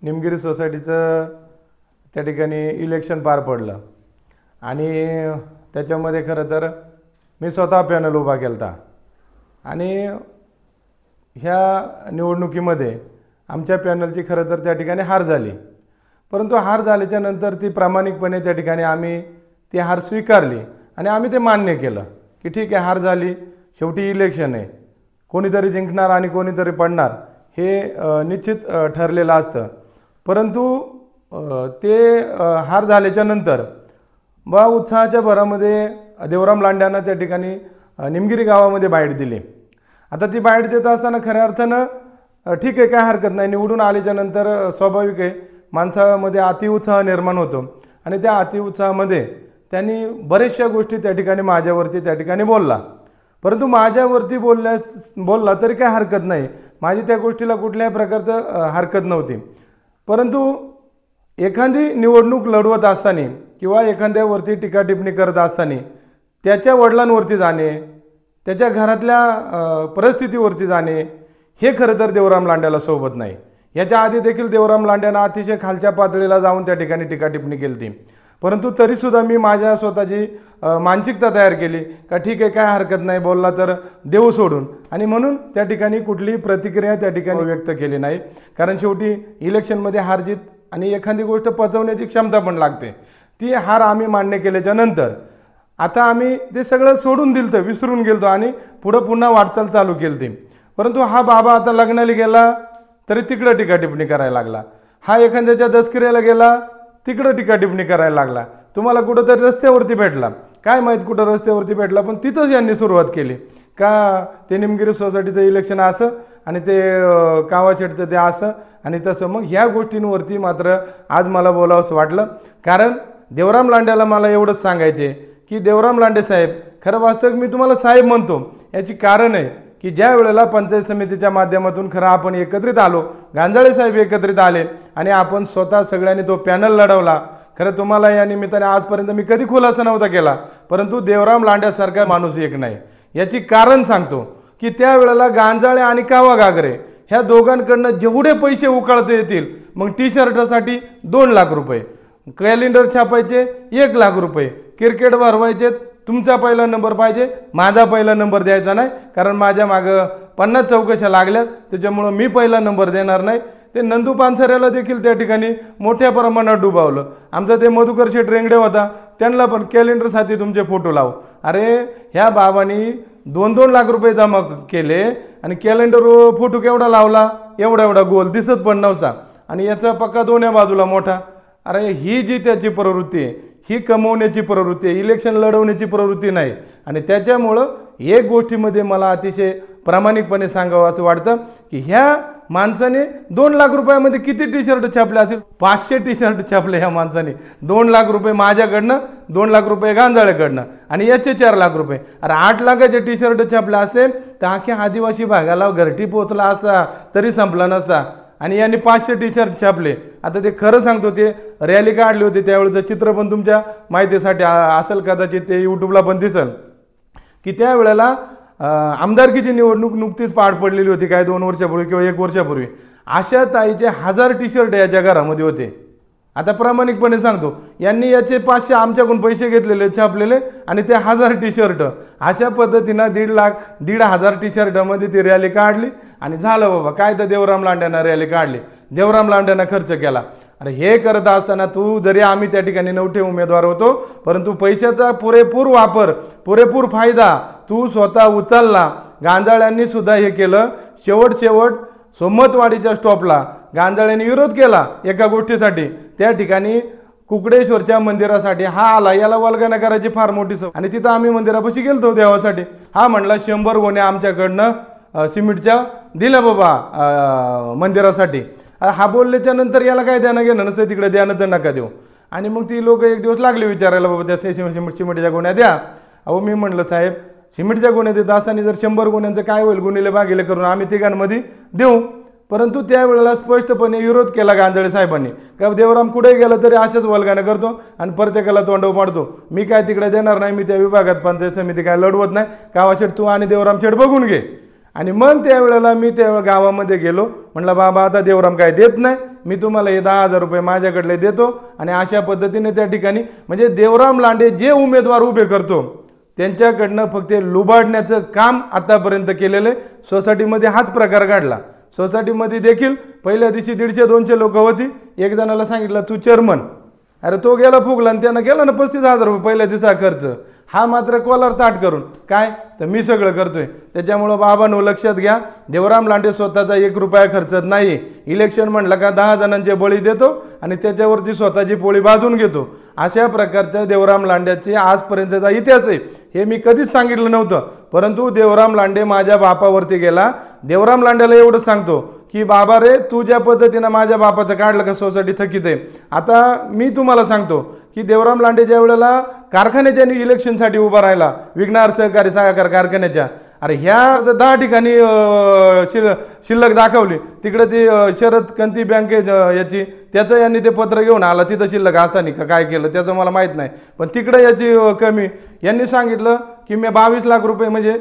निमगिरी सोसायटीचं त्या ठिकाणी इलेक्शन पार पडलं आणि त्याच्यामध्ये खरं तर मी स्वतः पॅनल उभा केला होता आणि ह्या निवडणुकीमध्ये आमच्या पॅनलची खरं तर त्या ठिकाणी हार झाली। परंतु हार झाल्याच्या नंतर ती प्रामाणिकपणे त्या ठिकाणी आम्ही ती हार स्वीकारली आणि आम्ही ते मान्य केलं की ठीक आहे, हार झाली, शेवटी इलेक्शन आहे, कोणीतरी जिंकणार आणि कोणीतरी पडणार हे निश्चित ठरलेलं असतं। परंतु ते हार झाल्याच्या नंतर बा उत्साहाच्या भरामध्ये देवराम लांड्यांना त्या ठिकाणी निमगिरी गावामध्ये बाईट दिली। आता ती बाईट देत असताना खऱ्या अर्थानं ठीक आहे, काय हरकत नाही, निवडून आल्याच्या नंतर स्वाभाविक आहे माणसामध्ये अतिउत्साह निर्माण होतो आणि त्या अतिउत्साहामध्ये त्यांनी बऱ्याचशा गोष्टी त्या ठिकाणी माझ्यावरती त्या ठिकाणी बोलला। परंतु माझ्यावरती बोलला तरी काय हरकत नाही, माझी त्या गोष्टीला कुठल्याही प्रकारचं हरकत नव्हती। परंतु एखादी निवडणूक लढवत असताना किंवा एखाद्यावरती टीका टिप्पणी करत असताना त्याच्या वडिलांवरती जाणे, त्याच्या घरातल्या परिस्थितीवरती जाणे हे खरं तर देवराम लांड्याला सोबत नाही। याच्या आधी देखील देवराम लांड्यानं अतिशय खालच्या पातळीला जाऊन त्या ठिकाणी टीका टिप्पणी केली होती। परंतु तरीसुद्धा मी माझ्या स्वतःची मानसिकता तयार केली का ठीक आहे, काय हरकत नाही, बोलला तर देऊ सोडून, आणि म्हणून त्या ठिकाणी कुठलीही प्रतिक्रिया त्या ठिकाणी व्यक्त केली नाही। कारण शेवटी इलेक्शनमध्ये हार जीत आणि एखादी गोष्ट पचवण्याची क्षमता पण लागते। ती हार आम्ही मान्य केल्याच्या नंतर आता आम्ही ते सगळं सोडून दिलं, विसरून गेलतो आणि पुन्हा वाटचाल चालू केली। परंतु हा बाबा आता लग्नाला गेला तरी तिकडं टीका टिप्पणी करायला लागला, हा एखाद्याच्या दसकिऱ्याला गेला तिकडं टीका टिप्पणी करायला लागला, तुम्हाला कुठंतरी रस्त्यावरती भेटला, काय माहीत कुठं रस्त्यावरती भेटला, पण तिथंच यांनी सुरुवात केली का ते निमगिरी सोसायटीचं इलेक्शन असं आणि ते कावाशेटचं ते असं आणि तसं। मग ह्या गोष्टींवरती मात्र आज मला बोलावंसं वाटलं, कारण देवराम लांड्याला मला एवढंच सांगायचे की देवराम लांडे साहेब, खरं वास्तविक मी तुम्हाला साहेब म्हणतो याची कारण आहे की ज्या वेळेला पंचायत समितीच्या माध्यमातून खरं आपण एकत्रित आलो, गांजाळे साहेब एकत्रित आले आणि आपण स्वतः सगळ्यांनी तो पॅनल लढवला। खरं तुम्हाला या निमित्ताने आजपर्यंत मी कधी खुलासा नव्हता केला, परंतु देवराम लांड्यासारखा माणूस एक नाही। याची कारण सांगतो की त्यावेळेला गांजाळे आणि कावा गागरे ह्या दोघांकडनं जेवढे पैसे उकळता येतील, मग टी शर्टासाठी 2 लाख रुपये, कॅलेंडर छापायचे 1 लाख रुपये, क्रिकेट भरवायचे, तुमचा पहिला नंबर पाहिजे, माझा पहिला नंबर द्यायचा नाही, कारण माझ्या मागं 50 चौकशा लागल्यात, त्याच्यामुळं मी पहिला नंबर देणार नाही। ते नंदू पानसऱ्याला देखील त्या ठिकाणी मोठ्या प्रमाणात डुबावलं। आमचा ते मधुकर शेठ रेंगडे होता, त्यांना पण कॅलेंडरसाठी तुमचे फोटो लावू। अरे ह्या बाबांनी 2-2 लाख रुपये जमा केले आणि कॅलेंडरवर फोटो केवढा लावला, एवढा गोल दिसत पण नव्हता आणि याचा पक्का दोन्ही बाजूला मोठा। अरे ही जी त्याची प्रवृत्ती आहे ही कमवण्याची प्रवृत्ती आहे, इलेक्शन लढवण्याची प्रवृत्ती नाही। आणि त्याच्यामुळं एक गोष्टीमध्ये मला अतिशय प्रामाणिकपणे सांगावं असं वाटतं की ह्या माणसाने 2 लाख रुपयामध्ये किती टी शर्ट छापले असेल, 500 टी शर्ट छापले ह्या माणसाने। 2 लाख रुपये माझ्याकडनं, 2 लाख रुपये गांजाळ्याकडनं आणि याचे 4 लाख रुपये। अरे 8 लाखाचे टी शर्ट छापले असते तर अख्ख्या आदिवासी भागाला घरटी पोचला असता तरी संपला नसता, आणि यांनी 500 टी शर्ट छापले। आता ते खरं सांगतो, ते रॅली काढली होती त्यावेळेचं चित्र पण तुमच्या माहितीसाठी असेल, कदाचित ते यूट्यूबला पण दिसेल की त्यावेळेला आमदारकीची निवडणूक नुकतीच पार पडलेली होती, काय 2 वर्षापूर्वी किंवा 1 वर्षापूर्वी। अशा ताईचे 1000 टी शर्ट याच्या घरामध्ये होते। आता प्रामाणिकपणे सांगतो, यांनी याचे 500 आमच्याकडून पैसे घेतलेले छापलेले आणि ते 1000 टी शर्ट अशा पद्धतीनं 1,500 टी शर्टामध्ये ती रॅली काढली आणि झालं बाबा। काय तर देवराम लांड्यानं रॅली काढली, देवराम लांड्यानं खर्च केला। अरे हे करत असताना तू जरी आम्ही त्या ठिकाणी 9 उमेदवार होतो, परंतु पैशाचा पुरेपूर वापर, पुरेपूर फायदा तू स्वतः उचलला। गांजाळ्यांनी सुद्धा हे केलं। शेवट सोमतवाडीच्या स्टॉपला गांजाळ्यांनी विरोध केला एका गोष्टीसाठी, त्या ठिकाणी कुकडेश्वरच्या मंदिरासाठी हा आला, याला वल्गना करायची फार मोठी सवय, आणि तिथं आम्ही मंदिरापाशी गेलतो देवासाठी। हा म्हणला 100 गोण्या आमच्याकडनं सिमेंटच्या दिल्या बाबा मंदिरासाठी। हा बोलल्याच्या नंतर याला काय द्यानं घेणं नसतं, तिकडे द्यानं तर नका देऊ। आणि मग ती लोक एक दिवस लागली विचारायला, बाबा त्या सिमेंटच्या गोण्या द्या। अहो मी म्हणलं साहेब, सिमेंटच्या गोण्या देत असताना जर 100 गोण्यांचं काय होईल, गुन्हेले बागेले करून आम्ही तिघांमध्ये देऊ। परंतु त्यावेळेला स्पष्टपणे विरोध केला गांजाळे साहेबांनी का देवराम कुठे गेला तरी अशाच वल्गाने करतो आणि प्रत्येकाला तोंडव पाडतो, मी काय तिकडे देणार नाही, मी त्या विभागात पंचायत समिती काय लढवत नाही, कावाशेठ तू आणि देवराम शेठ बघून घे। आणि मग त्यावेळेला मी त्या गावामध्ये गेलो, म्हटलं बाबा आता देवराम काय देत नाही, मी तुम्हाला हे 10,000 रुपये माझ्याकडले देतो. आणि अशा पद्धतीने त्या ठिकाणी म्हणजे देवराम लांडे जे उमेदवार उभे करतो त्यांच्याकडनं फक्त लुबाडण्याचं काम आतापर्यंत केलेलं आहे. सोसायटीमध्ये हाच प्रकार घडला. सोसायटीमध्ये देखील पहिल्या दिवशी 150-200 लोक होती. एक जणाला सांगितलं तू चेअरमन, अरे तो गेला फुगला आणि त्यानं गेला ना 35,000 रुपये पहिल्या दिवसा खर्च. हा मात्र कॉलर ताट करून काय तर मी सगळं करतोय. त्याच्यामुळं बाबांनो लक्षात घ्या, देवराम लांडे स्वतःचा 1 रुपया खर्चत नाही. इलेक्शन म्हणलं का 10 जणांचे बळी देतो आणि त्याच्यावरती स्वतःची पोळी बांधून घेतो. अशा प्रकारच्या देवराम लांड्याचे आजपर्यंतचा इतिहास आहे. हे मी कधीच सांगितलं नव्हतं, परंतु देवराम लांडे माझ्या बापावरती गेला. देवराम लांड्याला एवढं सांगतो की बाबा रे, तू ज्या पद्धतीनं माझ्या बापाचं काढलं का सोसायटी थकीत आहे. आता मी तुम्हाला सांगतो की देवराम लांडे ज्या वेळेला कारखान्याच्या इलेक्शनसाठी उभा राहिला, विघ्नार सहकारी सहकार कारखान्याच्या, अरे ह्या 10 ठिकाणी शिल्लक दाखवली. तिकडे ती शरद कंती बँके याची त्याचं यांनी ते पत्र घेऊन आला, तिथं शिल्लक असताना काय केलं त्याचं मला माहीत नाही. पण तिकडे याची कमी यांनी सांगितलं की मी 22 लाख रुपये म्हणजे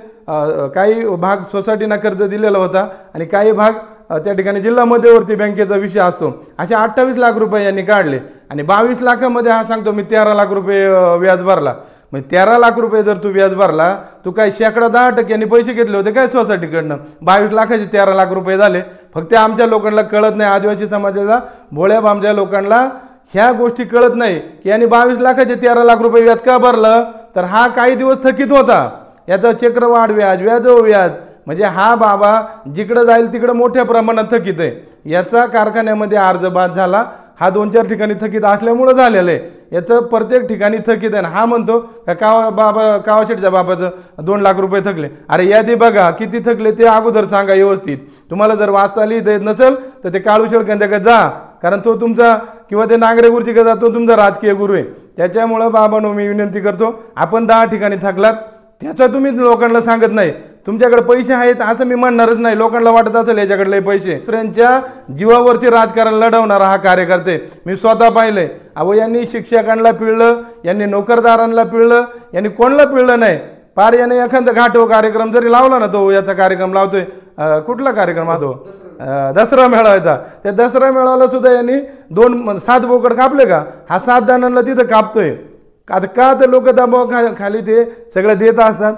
काही भाग सोसायटीना कर्ज दिलेला होता आणि काही भाग त्या ठिकाणी जिल्हा मध्यवर्ती बँकेचा विषय असतो. असे 28 लाख रुपये यांनी काढले आणि 22 लाखामध्ये हा सांगतो मी 13 लाख रुपये व्याज भरला. म्हणजे 13 लाख रुपये जर तू व्याज भरला, तू काय 10% पैसे घेतले होते काय सोसायटीकडनं, 22 लाखाचे 13 लाख रुपये झाले. फक्त आमच्या लोकांना कळत नाही, आदिवासी समाजाचा भोळ्या आमच्या लोकांना ह्या गोष्टी कळत नाही की यांनी 22 लाखाचे 13 लाख रुपये व्याज का भरलं. तर हा काही दिवस थकीत होता, याचा चक्रवाढ व्याज व्याज म्हणजे हा बाबा जिकडं जाईल तिकडं मोठ्या प्रमाणात थकीत आहे. याचा कारखान्यामध्ये अर्ज बाद झाला, हा 2-4 ठिकाणी थकीत असल्यामुळं झालेलं आहे. याचं प्रत्येक ठिकाणी थकीत आहे. हा म्हणतो का कावाशेठच्या बाबाचं 2 लाख रुपये थकले. अरे यादी बघा किती थकले ते अगोदर सांगा व्यवस्थित. तुम्हाला जर वाचता लिहिता येत नसेल तर ते काळू शेळकेंद्राकडे जा, कारण तो तुमचा किंवा ते नांगरे गुरुजीकडे जा, तो तुमचा राजकीय गुरु आहे. त्याच्यामुळं बाबांनो मी विनंती करतो, आपण 10 ठिकाणी थकलात त्याचं तुम्ही लोकांना सांगत नाही. तुमच्याकडे पैसे आहेत असं मी म्हणणारच नाही. लोकांना वाटत असेल याच्याकडे पैसे, दुसऱ्यांच्या जीवावरती राजकारण लढवणारा हा कार्यकर्ते मी स्वतः पाहिलंय. अहो यांनी शिक्षकांना पिळलं, यांनी नोकरदारांना पिळलं, यांनी कोणाला पिळलं नाही. पार याने एखादा घाटो कार्यक्रम जरी लावला ना, तो याचा कार्यक्रम लावतोय, कुठला कार्यक्रम हा तो दसरा मेळाव्याचा, त्या दसरा मेळाव्याला सुद्धा यांनी 7 बोकड कापले का, हा 7 जणांना तिथं कापतोय. आता का तर लोक दबाव खाली ते सगळं देत असतात.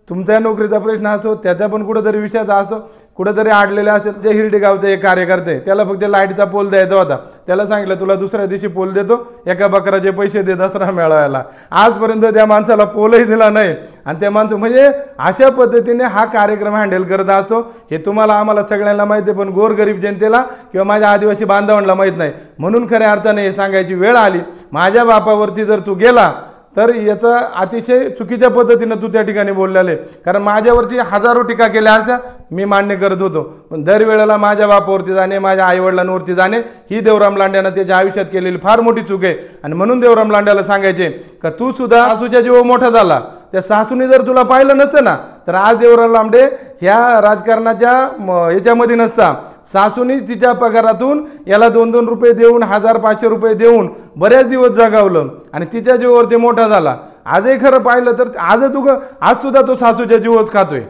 तुमच्या नोकरीचा प्रश्न असतो, त्याचा पण कुठंतरी विषयाचा असतो, कुठंतरी अडलेला असेल. जे हिरडी गावचे एक कार्यकर्ते, त्याला फक्त लाईटचा पोल द्यायचा होता, त्याला सांगितलं तुला दुसऱ्या दिवशी पोल देतो, एका बकराचे पैसे दे दसरा मेळाव्याला. आजपर्यंत त्या माणसाला पोलही दिला नाही. आणि त्या माणसं म्हणजे अशा पद्धतीने हा कार्यक्रम हँडल करत असतो. हे तुम्हाला आम्हाला सगळ्यांना माहिती आहे, पण गोरगरीब जनतेला किंवा माझ्या आदिवासी बांधवांना माहीत नाही. म्हणून खऱ्या अर्थाने हे सांगायची वेळ आली. माझ्या बापावरती जर तू गेला तर याचा अतिशय चुकीच्या पद्धतीनं तू त्या ठिकाणी बोललेले, कारण माझ्यावरती हजारो टीका केल्या असत्या मी मान्य करत होतो. पण दरवेळेला माझ्या बापावरती जाणे, माझ्या आईवडिलांवरती जाणे ही देवराम लांड्यानं त्याच्या आयुष्यात केलेली फार मोठी चूक आहे. आणि म्हणून देवराम लांड्याला सांगायचे का तू सुद्धा सासूच्या जीव मोठा झाला, त्या सासूने जर तुला पाहिलं नसतं ना तर आज देवराम लांडे ह्या राजकारणाच्या याच्यामध्ये नसता. सासूनी तिच्या पगारातून याला 2-2 रुपये देऊन 1000-500 रुपये देऊन बऱ्याच दिवस जगावलं आणि तिच्या जीवावरती मोठा झाला. आजही खरं पाहिलं तर आज सुद्धा तो सासूच्या जीवच खातोय.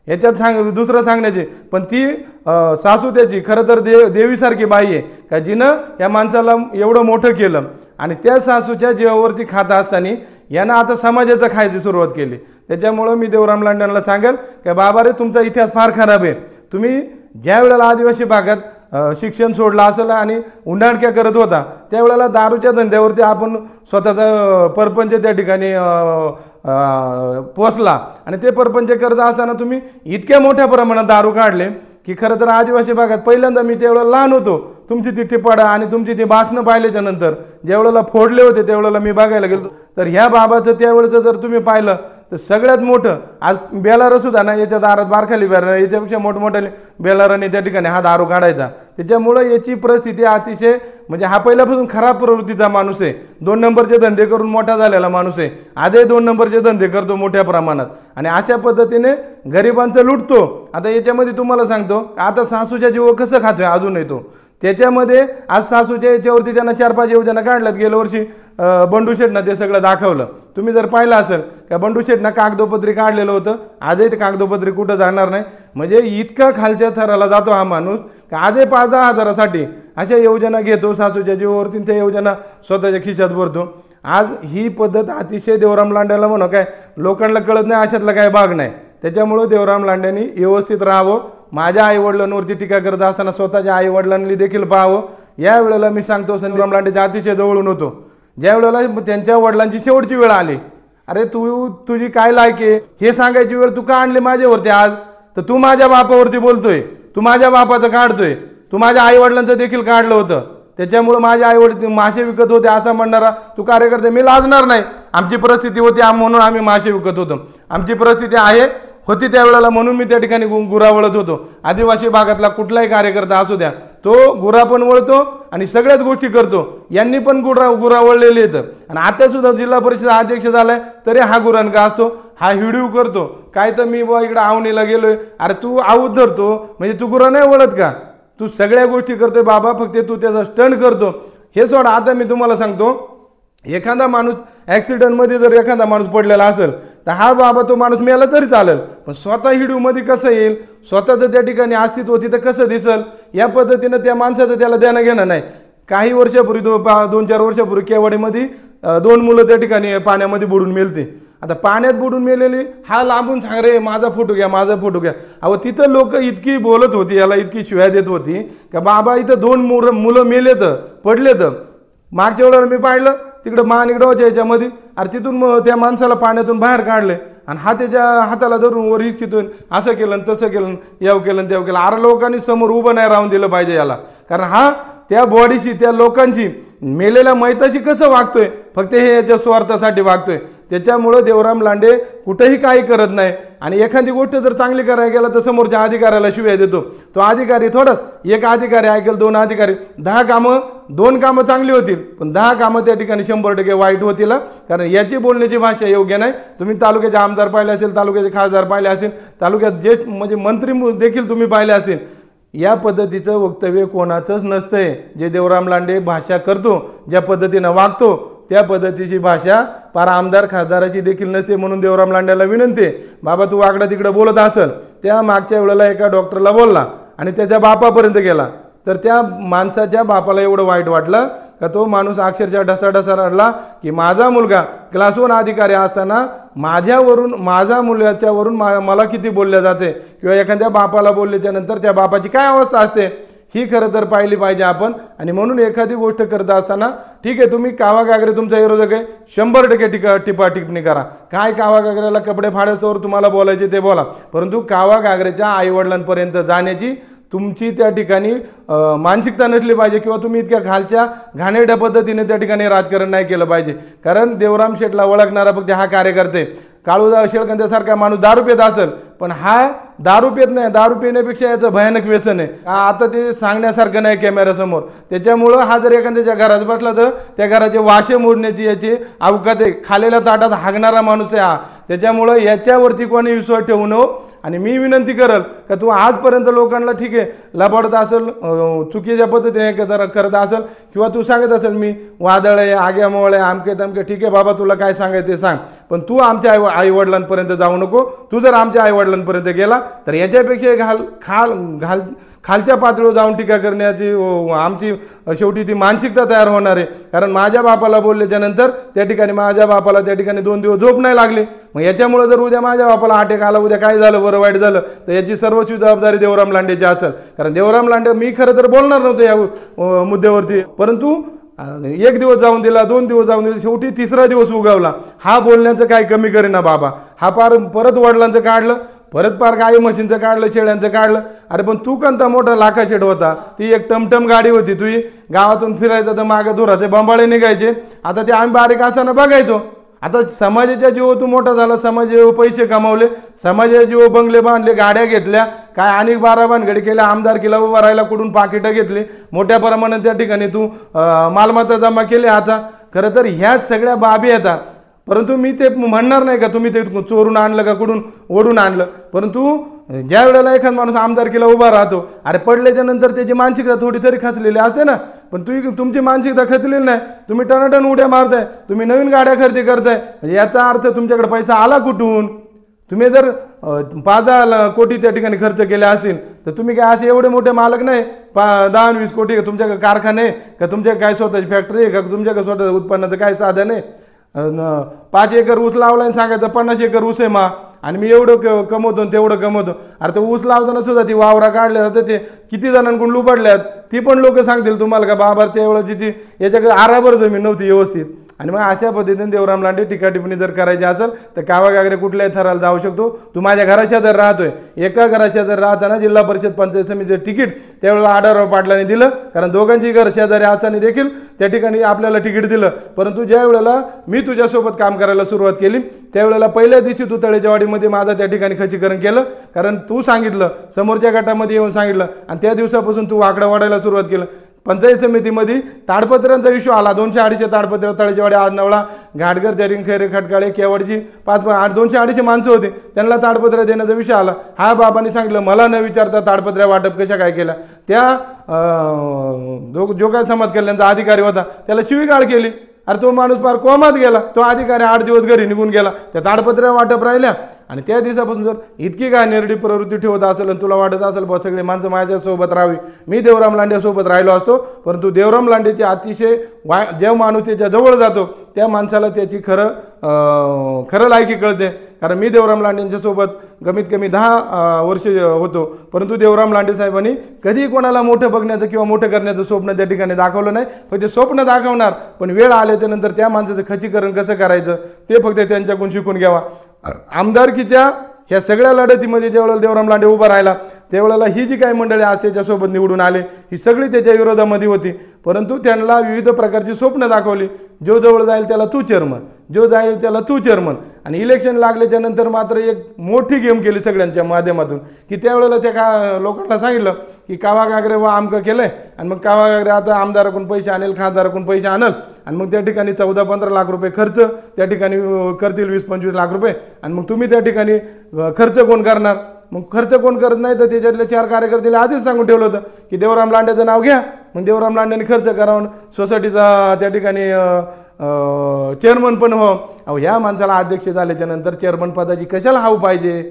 याच्यात दुसरं सांगण्याचे, पण ती सासू त्याची खरं तर देवीसारखी बाई आहे का जिनं या माणसाला एवढं मोठं केलं. आणि त्या सासूच्या जीवावरती खात असताना यानं आता समाजाचं खायची सुरुवात केली. त्याच्यामुळं मी देवराम लांड्यांना सांगेल की बाबा रे, तुमचा इतिहास फार खराब आहे. तुम्ही ज्या वेळेला आदिवासी भागात शिक्षण सोडलं असेल आणि उंडाणक्या करत होता, त्यावेळेला दारूच्या धंद्यावरती आपण स्वतःचा परपंच त्या ठिकाणी पोचला. आणि ते परपंच करत असताना तुम्ही इतक्या मोठ्या प्रमाणात दारू काढले की खरं तर आदिवासी भागात पहिल्यांदा मी त्यावेळेला लहान होतो. तुमची ती टिपाडा आणि तुमची ती भाषणं पाहिल्याच्या नंतर ज्यावेळेला फोडले होते त्यावेळेला मी बघायला गेलो. तर ह्या बाबाचं त्यावेळेचं जर तुम्ही पाहिलं तर सगळ्यात मोठं आज बेलारं सुद्धा ना याच्या दारात बारखाली बेलार, याच्यापेक्षा मोठमोठ्या बेलारांनी त्या ठिकाणी हा दारू काढायचा. त्याच्यामुळं याची परिस्थिती अतिशय म्हणजे हा पहिल्यापासून खराब प्रवृत्तीचा माणूस आहे. 2 नंबरचे धंदे करून मोठा झालेला माणूस आहे. आजही 2 नंबरचे धंदे करतो मोठ्या प्रमाणात आणि अशा पद्धतीने गरिबांचं लुटतो. आता याच्यामध्ये तुम्हाला सांगतो, आता सासूच्या जीव कसं खातोय अजून येतो त्याच्यामध्ये. आज सासूच्या याच्यावरती त्यांना 4-5 योजना काढल्यात. गेल्या वर्षी बंडू शेठनं ते सगळं दाखवलं. तुम्ही जर पाहिलं असेल का बंडू शेठनं कागदोपत्री काढलेलं होतं, आजही ते कागदोपत्री कुठं जाणार नाही. म्हणजे इतका खालच्या थराला जातो हा माणूस का आजही 5-10 हजारासाठी अशा योजना घेतो, सासूच्या जीवावरती त्या योजना स्वतःच्या खिशात भरतो. आज ही पद्धत अतिशय देवराम लांड्याला म्हणा काय लोकांना कळत नाही, अशातला काय भाग नाही. त्याच्यामुळं देवराम लांड्यांनी व्यवस्थित राहावं. माझ्या आईवडिलांवरती टीका करत असताना स्वतःच्या आईवडिलांनी देखील पाहावं. या वेळेला मी सांगतो, देवराम लांडेच्या अतिशय जवळून होतो. ज्या वेळेला त्यांच्या वडिलांची शेवटची वेळ आली, अरे तुझी काय लायकी आहे हे सांगायची वेळ तू का आणली माझ्यावरती आज? तर तू माझ्या बापावरती बोलतोय, तू माझ्या बापाचं काढतोय, तू माझ्या आईवडिलांचं देखील काढलं होतं. त्याच्यामुळे माझे आईवडील मासे विकत होते असं म्हणणारा तू कार्यकर्ते मी लाजणार नाही. आमची परिस्थिती होती म्हणून आम्ही मासे विकत होतो. आमची परिस्थिती होती त्यावेळेला म्हणून मी त्या ठिकाणी गुरा वळत होतो. आदिवासी भागातला कुठलाही कार्यकर्ता असू द्या, तो गुरा पण वळतो आणि सगळ्याच गोष्टी करतो. यांनी पण गुरा वळलेले आहेत. आणि आता सुद्धा जिल्हा परिषद अध्यक्ष झालाय तरी हा गुरांका असतो, हा व्हिडिओ करतो. काय तर मी इकडे आवणीला गेलोय, अरे तू आऊत धरतो म्हणजे तू गुरा नाही वळत का? तू सगळ्या गोष्टी करतोय बाबा, फक्त तू त्याचा स्टंट करतो. हे सोडा. आता मी तुम्हाला सांगतो, एखादा माणूस ॲक्सिडेंटमध्ये जर एखादा माणूस पडलेला असेल तर हा बाबा तो माणूस मेला तरी चालेल, पण स्वतः व्हिडिओमध्ये कसं येईल, स्वतःचं त्या ठिकाणी अस्तित्व तिथं कसं दिसल, या पद्धतीनं त्या माणसाचं त्याला देणं घेणं नाही. काही वर्षापूर्वी 2-4 वर्षापूर्वी केवाडीमध्ये 2 मुलं त्या ठिकाणी पाण्यामध्ये बुडून मेलते. आता पाण्यात बुडून मेलेली हा लांबून सांग रे माझा फोटो घ्या, माझा फोटो घ्या. अहो तिथं लोक इतकी बोलत होती, याला इतकी शिव्या देत होती का बाबा इथं 2 मुलं मेलेत, पडलेत. मागच्या वेळेला मी पाहिलं तिकडं माणिकडावच्या याच्यामध्ये, अरे तिथून त्या माणसाला पाण्यातून बाहेर काढले आणि हा त्याच्या हाताला धरून वर हिचकीतून असं केलं तसं केलं, याव केलं त्याव केलं. अरे लोकांनी समोर उभं नाही राहून दिलं पाहिजे याला, कारण हा त्या बॉडीशी त्या लोकांशी मेलेल्या मैताशी कसं वागतोय, फक्त हे याच्या स्वार्थासाठी वागतोय. त्याच्यामुळं देवराम लांडे कुठेही काही करत नाही. आणि एखादी गोष्ट जर चांगली करायला गेला तर समोरच्या अधिकाऱ्याला शिव्या देतो. तो अधिकारी थोडाच, एक अधिकारी ऐकेल, 2 अधिकारी 2 कामं चांगली होतील, पण 10 कामं त्या ठिकाणी 100% वाईट होतील. कारण याची बोलण्याची भाषा योग्य नाही. तुम्ही तालुक्याचे आमदार पाहिले असेल, तालुक्याचे खासदार पाहिले असेल, तालुक्यात जे म्हणजे मंत्री देखील तुम्ही पाहिले असेल. या पद्धतीचं वक्तव्य कोणाचंच नसतंय. जे देवराम लांडे भाषा करतो, ज्या पद्धतीनं वागतो, त्या पद्धतीची भाषा पार आमदार खासदाराची देखील नसते. म्हणून देवराम लांड्याला विनंती, बाबा तू वाकडं तिकडं बोलत असेल. त्या मागच्या वेळेला एका डॉक्टरला बोलला आणि त्याच्या बापापर्यंत गेला, तर त्या माणसाच्या बापाला एवढं वाईट वाटलं का तो माणूस अक्षरशः ढसाढसा रडला की माझा मुलगा क्लास 1 अधिकारी असताना माझ्या मुलाच्यावरून मला किती बोलल्या जाते, किंवा एखाद्या बापाला बोलल्याच्या नंतर त्या बापाची काय अवस्था असते ही खरं तर पाहिली पाहिजे आपण. आणि म्हणून एखादी गोष्ट करत असताना ठीक आहे, तुम्ही कावा गागरे तुमचा विरोधक आहे, 100% टिपा टिप्पणी करा. काय कावा गागऱ्याला कपडे फाडायच्यावर तुम्हाला बोलायचे ते बोला, परंतु कावा गागरेच्या आईवडिलांपर्यंत जाण्याची तुमची त्या ठिकाणी मानसिकता नसली पाहिजे, किंवा तुम्ही इतक्या खालच्या घाणेरड्या पद्धतीने त्या ठिकाणी राजकारण नाही केलं पाहिजे. कारण देवराम शेठला ओळखणारा फक्त हा कार्यकर्ते. काळूदा शेळकंद्यासारखा माणूस दारू पित असेल, पण हा दारू पित नाही. दारू पिण्यापेक्षा याचं भयानक व्यसन आहे. आता ते सांगण्यासारखं नाही कॅमेऱ्यासमोर. त्याच्यामुळं हा जर एखाद्याच्या घरात बसला तर त्या घराचे वाशे मोडण्याची याची अवकात आहे. खालेल्या ताटात हागणारा माणूस आहे हा. त्याच्यामुळं याच्यावरती कोणी विश्वास ठेवू नको. आणि मी विनंती करल का तू आजपर्यंत लोकांना ठीक आहे लबाडत असेल, चुकीच्या पद्धतीने करत असेल, किंवा तू सांगत असेल मी वादळ आहे, आग्यामोळ आहे, आमके तमके, ठीक आहे बाबा तुला काय सांगायचं ते सांग, पण तू आमच्या आईवडिलांपर्यंत जाऊ नको. तू जर आमच्या आईवडिलांपर्यंत गेला तर याच्यापेक्षा खालच्या पातळीवर जाऊन टीका करण्याची आमची शेवटी ती मानसिकता तयार होणार आहे. कारण माझ्या बापाला बोलल्याच्या नंतर त्या ठिकाणी माझ्या बापाला त्या ठिकाणी 2 दिवस झोप नाही लागली. मग याच्यामुळे जर उद्या माझ्या बापाला अटॅक आला, उद्या काय झालं, बरं वाईट झालं, तर याची सर्वस्वी जबाबदारी देवराम लांडेची असेल. कारण देवराम लांडे मी खरं तर बोलणार नव्हतो या मुद्द्यावरती, परंतु 1 दिवस जाऊन दिला, 2 दिवस जाऊन दिला, शेवटी 3रा दिवस उगवला. हा बोलण्याचं काय कमी करेना बाबा. हा परत वडिलांचं काढलं, परत पार गाई म्हशींचं काढलं, शेळ्यांचं काढलं. अरे पण तू कोणता मोठा लाखा शेड होता, ती एक टमटम गाडी होती तुझी, गावातून फिरायचं तर मागं धुराचे बंबाळे निघायचे. आता ते आम्ही बारीक असताना बघायचो. आता समाजाच्या जीव तू मोठा झाला, समाजाचे पैसे कमावले, समाजाच्या जीव बंगले बांधले, गाड्या घेतल्या, काय आणि 12 भानगडी केल्या, आमदारकीला उभा राहायला कुठून पाकिटं घेतली, मोठ्या प्रमाणात त्या ठिकाणी तू मालमत्ता जमा केली. आता खरं तर ह्याच सगळ्या बाबी येतात. परंतु मी ते म्हणणार नाही का तुम्ही ते चोरून आणलं का कुठून ओढून आणलं, परंतु ज्या वेळेला एखादा माणूस आमदारकीला उभा राहतो, अरे पडल्याच्या नंतर त्याची मानसिकता थोडी तरी खचलेली असते ना. पण तुमची मानसिकता खचलेली नाही, तुम्ही टनाटन उड्या मारताय, तुम्ही नवीन गाड्या खरेदी करताय, म्हणजे याचा अर्थ तुमच्याकडे पैसा आला कुठून? तुम्ही जर 5-10 कोटी त्या ठिकाणी खर्च केले असतील तर तुम्ही काय असे एवढे मोठे मालक नाही 10-20 कोटी का तुमच्याकडे कारखाने का तुमच्याकडे काय स्वतःची फॅक्टरी आहे का तुमच्याकडे स्वतःचं उत्पन्नाचं काय साधन आहे? 5 एकर ऊस लावला आणि सांगायचं 50 एकर ऊस आहे मा आणि मी एवढं कमवतो तेवढं कमवतो. अरे ते ऊस लावताना सुद्धा ती वावरा काढल्या जातं, ते किती जणांकडून लुबाडल्यात ती पण लोक सांगतील तुम्हाला का बाबा त्यावेळेची ती याच्याकडे आराभर जमीन नव्हती व्यवस्थित. आणि मग अशा पद्धतीने देवराम लांडे टीका टिप्पणी जर करायची असेल तर कावा गागरे कुठल्याही थराला जाऊ शकतो. तू माझ्या घराच्या जर राहतोय, एका घराच्या जर राहताना जिल्हा परिषद पंचायत समितीचं तिकीट त्यावेळेला आढळराव पाटलांनी दिलं, कारण दोघांची घर शेजारी असताना देखील त्या ठिकाणी आपल्याला तिकीट दिलं. परंतु ज्या वेळेला मी तुझ्यासोबत काम करायला सुरुवात केली त्यावेळेला पहिल्या दिवशी तू तळेच्या वाडीमध्ये माझं त्या ठिकाणी खच्चीकरण केलं, कारण तू सांगितलं, समोरच्या गटामध्ये येऊन सांगितलं आणि त्या दिवसापासून तू वाकडा वाढायला सुरुवात केलं. पंचायत समितीमध्ये ताडपत्र्यांचा इश्यू आला, 200-250 ताडपत्र तळेच्यावाडी आजनवळा घाटगर जरिंग खैरे खटकाळे केवडची 200-250 माणसं होती, त्यांना ताडपत्र देण्याचा विषय आला. हा बाबांनी सांगितलं मला न विचारता ताडपत्र्या वाटप कशा काय केला. त्या जो काय समाज कल्याणचा अधिकारी होता त्याला शिवीगाळ केली. अरे तो माणूस फार कोमात गेला, तो अधिकारी 8 दिवस घरी निघून गेला, त्या ताडपत्र्या वाटप राहिल्या. आणि त्या दिवसापासून जर इतकी काय निरडी प्रवृत्ती ठेवत असेल आणि तुला वाटत असेल बा सगळे माणसं माझ्यासोबत राहावी, मी देवराम लांडेसोबत राहिलो असतो. परंतु देवराम लांडेची अतिशय ज्या माणूस त्याच्या जवळ जातो त्या माणसाला त्याची खरं लायकी कळते. कारण मी देवराम लांडेंच्या सोबत कमीत कमी 10 वर्ष होतो, परंतु देवराम लांडे साहेबांनी कधी कोणाला मोठं बघण्याचं किंवा मोठं करण्याचं स्वप्न त्या ठिकाणी दाखवलं नाही. फक्त स्वप्न दाखवणार, पण वेळ आल्याच्या नंतर त्या माणसाचं खच्चीकरण कसं करायचं ते फक्त त्यांच्याकडून शिकून घ्यावा. आमदारकीच्या ह्या सगळ्या लढतीमध्ये ज्यावेळेला देवराम लांडे उभा राहिला त्यावेळेला ही जी काही मंडळी आज त्याच्यासोबत निवडून आले ही सगळी त्याच्या विरोधामध्ये होती. परंतु त्यांना विविध प्रकारची स्वप्न दाखवली, जो जवळ जाईल त्याला तू चेअरमन, जो जाईल त्याला तू चेअरमन. आणि इलेक्शन लागल्याच्या नंतर मात्र एक मोठी गेम केली सगळ्यांच्या माध्यमातून, की त्यावेळेला त्या लोकांना सांगितलं की कावा गागरे वा आमकं केलंय आणि मग कावा गागरे आता आमदाराकडून पैसे आणेल, खासदाराकडून पैसे आणल आणि मग त्या ठिकाणी 14-15 लाख रुपये खर्च त्या ठिकाणी करतील, 20-25 लाख रुपये. आणि मग तुम्ही त्या ठिकाणी खर्च कोण करणार? मग खर्च कोण करत नाही तर त्याच्यातले 4 कार्यकर्त्याला आधीच सांगून ठेवलं होतं की देवराम लांडेचं नाव घ्या. मग देवराम लांडेंनी खर्च करावून सोसायटीचा त्या ठिकाणी चेअरमन पण हो. अहो ह्या माणसाला अध्यक्ष झाल्याच्या नंतर चेअरमन पदाची कशाला हाव पाहिजे?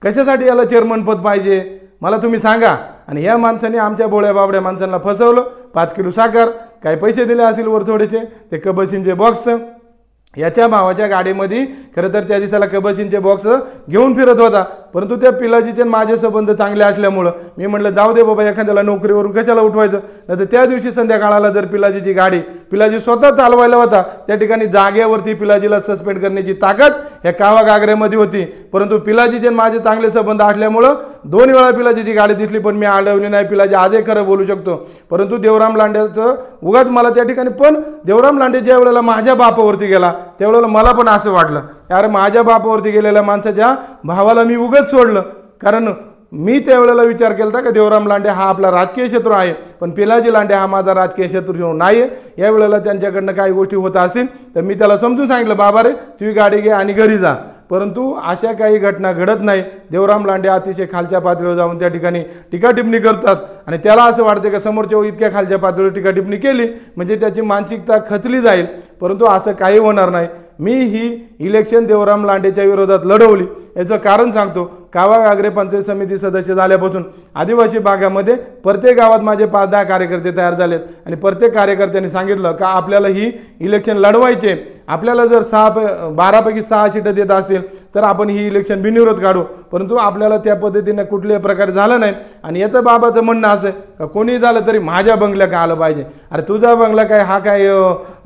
कशासाठी याला चेअरमन पद पाहिजे मला तुम्ही सांगा. आणि ह्या माणसाने आमच्या बोळ्या बाबड्या माणसांना फसवलं. 5 किलो साखर, काही पैसे दिले असतील वर थोडेसे, ते कबशींचे बॉक्स याच्या भावाच्या गाडीमध्ये खरं तर त्या दिवसाला कबशींचे बॉक्स घेऊन फिरत होता. परंतु त्या पिलाजीचे माझे संबंध चांगले असल्यामुळं मी म्हटलं जाऊ दे बाबा, एखाद्याला नोकरीवरून कशाला उठवायचं. नाही तर त्या दिवशी संध्याकाळाला जर पिलाजीची गाडी पिलाजी स्वतः चालवायला होता त्या ठिकाणी जागेवरती पिलाजीला सस्पेंड करण्याची ताकद ह्या कावा गागऱ्यामध्ये होती. परंतु पिलाजीचे माझे चांगले संबंध असल्यामुळं 2 वेळा पिलाजीची गाडी दिसली पण मी अडवली नाही. पिलाजी आजही खरं बोलू शकतो. परंतु देवराम लांडेचं उगाच मला त्या ठिकाणी, पण देवराम लांडे ज्या वेळेला माझ्या बापावरती गेला त्यावेळेला मला पण असं वाटलं यार माझ्या बापावरती गेलेल्या माणसाच्या भावाला मी उगाच सोडलं. कारण मी त्यावेळेला विचार केला होता की देवराम लांडे हा आपला राजकीय शत्रू आहे, पण पिलाजी लांडे हा माझा राजकीय शत्रू नाही आहे. यावेळेला त्यांच्याकडनं काही गोष्टी होत असतील तर मी त्याला समजून सांगितलं बाबा रे तुझी गाडी घे आणि घरी जा. परंतु अशा काही घटना घडत नाही. देवराम लांडे अतिशय खालच्या पातळीवर जाऊन त्या ठिकाणी टीका टिप्पणी करतात आणि त्याला असं वाटतं की समोरच्या इतक्या खालच्या पातळीवर टीका टिप्पणी केली म्हणजे त्याची मानसिकता खचली जाईल. परंतु असं काही होणार नाही. मी ही इलेक्शन देवराम लांडेच्या विरोधात लढवली. याचं कारण सांगतो. कावा गागरे पंचायत समिती सदस्य झाल्यापासून आदिवासी भागामध्ये प्रत्येक गावात माझे 5-10 कार्यकर्ते तयार झालेत आणि प्रत्येक कार्यकर्त्यांनी सांगितलं का आपल्याला ही इलेक्शन लढवायचे. आपल्याला जर 12पैकी 6 सीटं देत असतील तर आपण ही इलेक्शन बिनविरोध काढू. परंतु आपल्याला त्या पद्धतीने कुठल्याही प्रकारे झालं नाही. आणि याचं बाबाचं म्हणणं असं का कोणी झालं तरी माझ्या बंगल्या का आलं पाहिजे. अरे तुझा बंगला काय हा काय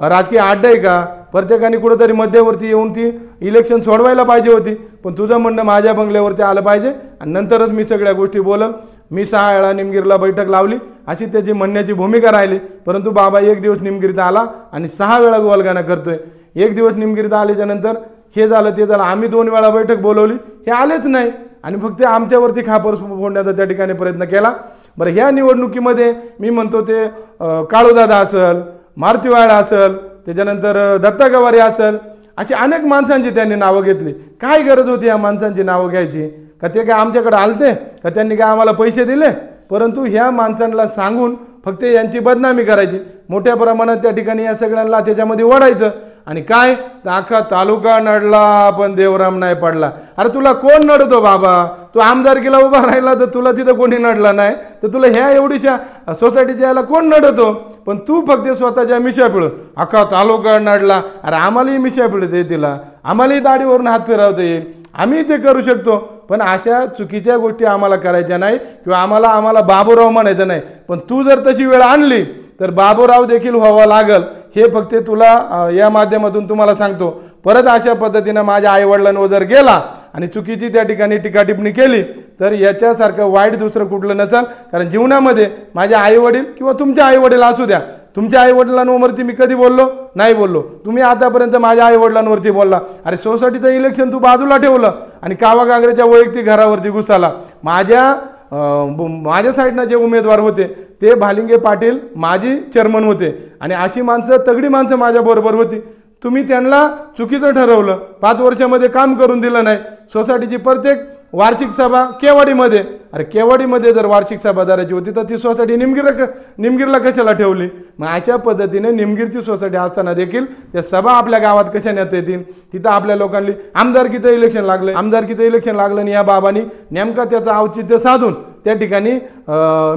राजकीय अड्डा आहे का? प्रत्येकाने कुठेतरी मध्यवर्ती येऊन ती इलेक्शन सोडवायला पाहिजे होती. पण तुझं म्हणणं माझ्या बंगल्यावरती आलं पाहिजे आणि नंतरच मी सगळ्या गोष्टी बोलल. मी 6 वेळा निमगिरीला बैठक लावली अशी त्याची म्हणण्याची भूमिका राहिली. परंतु बाबा 1 दिवस निमगिरीत आला आणि 6 वेळा गोलगाणा करतोय. 1 दिवस निमगिरीत आल्याच्या नंतर हे झालं ते झालं. आम्ही 2 वेळा बैठक बोलवली, हे आलेच नाही आणि फक्त आमच्यावरती खापर फोडण्याचा त्या ठिकाणी प्रयत्न केला. बरं ह्या निवडणुकीमध्ये मी म्हणतो ते काळूदादा असेल, मारुतीवाड असेल, त्याच्यानंतर दत्ता गवारी असेल, अशी अनेक माणसांची त्यांनी नावं घेतली. काय गरज होती या माणसांची नावं घ्यायची? का ते काय आमच्याकडे आलते का त्यांनी काय आम्हाला पैसे दिले? परंतु ह्या माणसांना सांगून फक्त यांची बदनामी करायची, मोठ्या प्रमाणात त्या ठिकाणी या सगळ्यांना त्याच्यामध्ये ओढायचं आणि काय तर अख्खा तालुका नडला पण देवराम नाही पडला. अरे तुला कोण नडतो बाबा, तू आमदारकीला उभा राहिला तर तुला तिथं कोणी नडलं नाही, तर तुला ह्या एवढीशा सोसायटीच्या याला कोण नडतो, पण तू फक्त स्वतःच्या मिशा पिळून अख्खा तालुका नडला. अरे आम्हालाही मिशा पिळता येतील, आम्हालाही दाढीवरून हात फिरवता येईल, आम्ही ते करू शकतो, पण अशा चुकीच्या गोष्टी आम्हाला करायच्या नाही किंवा आम्हाला बाबूराव म्हणायचं नाही. पण तू जर तशी वेळ आणली तर बाबूराव देखील व्हावा लागल, हे फक्त तुला या माध्यमातून तुम्हाला सांगतो. परत अशा पद्धतीनं माझ्या आईवडिलांवर जर गेला आणि चुकीची त्या ठिकाणी टीकाटिप्पणी केली तर याच्यासारखं वाईट दुसरं कुठलं नसेल. कारण जीवनामध्ये माझे आईवडील किंवा तुमचे आईवडील असू द्या, तुमच्या आईवडिलांवरती मी कधी बोललो नाही बोललो, तुम्ही आतापर्यंत माझ्या आईवडिलांवरती बोलला. अरे सोसायटीचं इलेक्शन तू बाजूला ठेवलं आणि कावागागरेच्या वैयक्तिक घरावरती घुसाला. माझ्या साईडनं जे उमेदवार होते ते भालिंगे पाटील माजी चेअरमन होते आणि अशी माणसं तगडी माणसं माझ्याबरोबर होती. तुम्ही त्यांना चुकीचं ठरवलं, 5 वर्षामध्ये काम करून दिलं नाही. सोसायटीची प्रत्येक वार्षिक सभा केवाडीमध्ये, अरे केवाडीमध्ये जर वार्षिक सभा धरायची होती तर ती सोसायटी निमगिरला कशाला ठेवली. मग अशा पद्धतीने निमगिरची सोसायटी असताना देखील त्या सभा आपल्या गावात कशा नेता येतील. तिथं आपल्या लोकांनी आमदारकीचं इलेक्शन लागलं आणि या बाबांनी नेमका त्याचं औचित्य साधून त्या ठिकाणी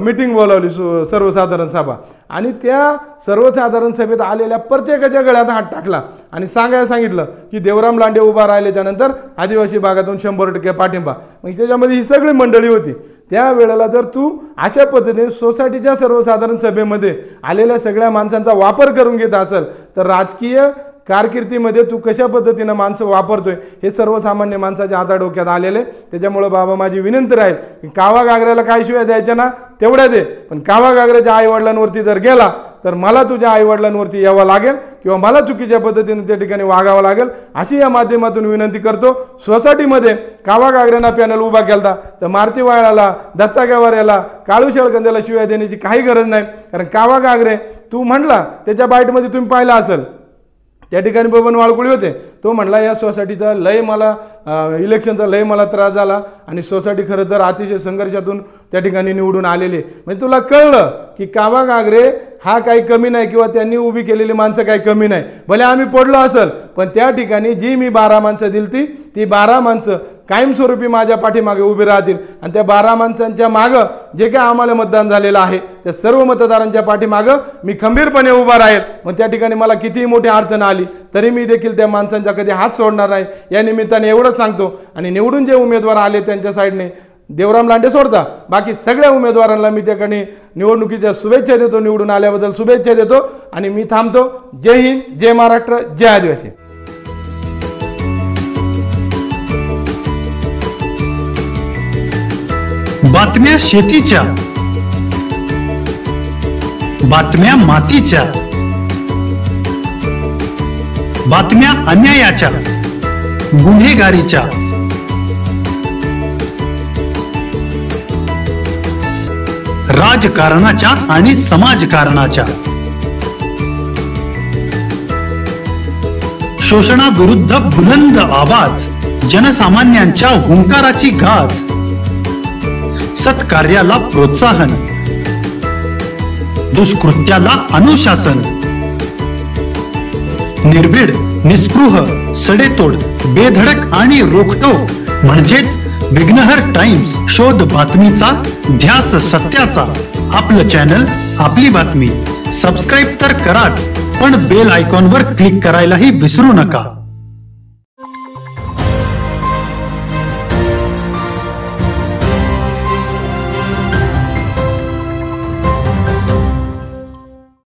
मीटिंग बोलावली, सर्वसाधारण सभा, आणि त्या सर्वसाधारण सभेत आलेल्या प्रत्येकाच्या गळ्यात हात टाकला आणि सांगितलं की देवराम लांडे उभा राहिल्याच्या नंतर आदिवासी भागातून 100% पाठिंबा. मग त्याच्यामध्ये ही सगळी मंडळी होती. त्यावेळेला जर तू अशा पद्धतीने सोसायटीच्या सर्वसाधारण सभेमध्ये आलेल्या सगळ्या माणसांचा वापर करून घेत असेल तर राजकीय कारकिर्दीमध्ये तू कशा पद्धतीनं माणसं वापरतोय हे सर्वसामान्य माणसाच्या हाता डोक्यात आलेले. त्याच्यामुळे बाबा माझी विनंती राहील की कावा गागऱ्याला काय शिवाय द्यायच्या ना तेवढ्या दे, पण कावा गागऱ्याच्या आईवडिलांवरती जर गेला तर मला तुझ्या आईवडिलांवरती यावं लागेल किंवा मला चुकीच्या पद्धतीने त्या ठिकाणी वागावं लागेल, अशी या माध्यमातून विनंती करतो. सोसायटीमध्ये कावा गागऱ्यांना पॅनल उभा केला तर मारुती वाळाला, दत्ता गावाऱ्याला, काळू शेळकंद्याला शिवाय देण्याची काही गरज नाही. कारण कावा गागरे तू म्हणला त्याच्या बाईटमध्ये तुम्ही पाहिलं असेल, त्या ठिकाणी बबन वाळकुळी होते, तो म्हणला या सोसायटीचा इलेक्शनचा लय मला त्रास झाला आणि सोसायटी खरं तर अतिशय संघर्षातून त्या ठिकाणी निवडून आलेले. म्हणजे तुला कळलं की कावा गागरे हा काही कमी नाही किंवा त्यांनी उभी केलेली माणसं काही कमी नाही. भले आम्ही पडलो असेल पण त्या ठिकाणी जी मी 12 माणसं दिली ती 12 माणसं कायमस्वरूपी माझ्या पाठीमागे उभी राहतील आणि त्या 12 माणसांच्या मागं जे काही आम्हाला मतदान झालेलं आहे त्या सर्व मतदारांच्या पाठीमागं मी खंबीरपणे उभा राहील. मग त्या ठिकाणी मला कितीही मोठी अडचण आली तरी मी देखील त्या माणसांचा कधी हात सोडणार नाही. या निमित्ताने एवढंच सांगतो. आणि निवडून जे उमेदवार आले त्यांच्या साईडने देवराम लांडे सोडता बाकी सगळ्या उमेदवारांना मी त्याकडे निवडणुकीच्या शुभेच्छा देतो, निवडून आल्याबद्दल शुभेच्छा देतो आणि मी थांबतो. जय हिंद, जय महाराष्ट्र, जय आदिवासी. बातम्या शेतीच्या, बातम्या मातीच्या, बातम्या अन्यायाच्या, गुन्हेगारीच्या, राजकारणाच्या आणि समाजकारणाच्या, शोषणाविरुद्ध बुलंद आवाज, जनसामान्यांच्या हुंकाराची गाज, सत्कार्याला प्रोत्साहन, दुष्कृत्याला अनुशासन, निर्भीड, निस्पृह, सडेतोड, बेधडक आणि रोखटोक म्हणजेच विघ्नहर टाइम्स. शोध बातमीचा, ध्यास सत्याचा. आपलं चॅनल, आपली बातमी. सबस्क्राईब तर कराच, पण बेल आयकॉनवर क्लिक करायलाही विसरू नका.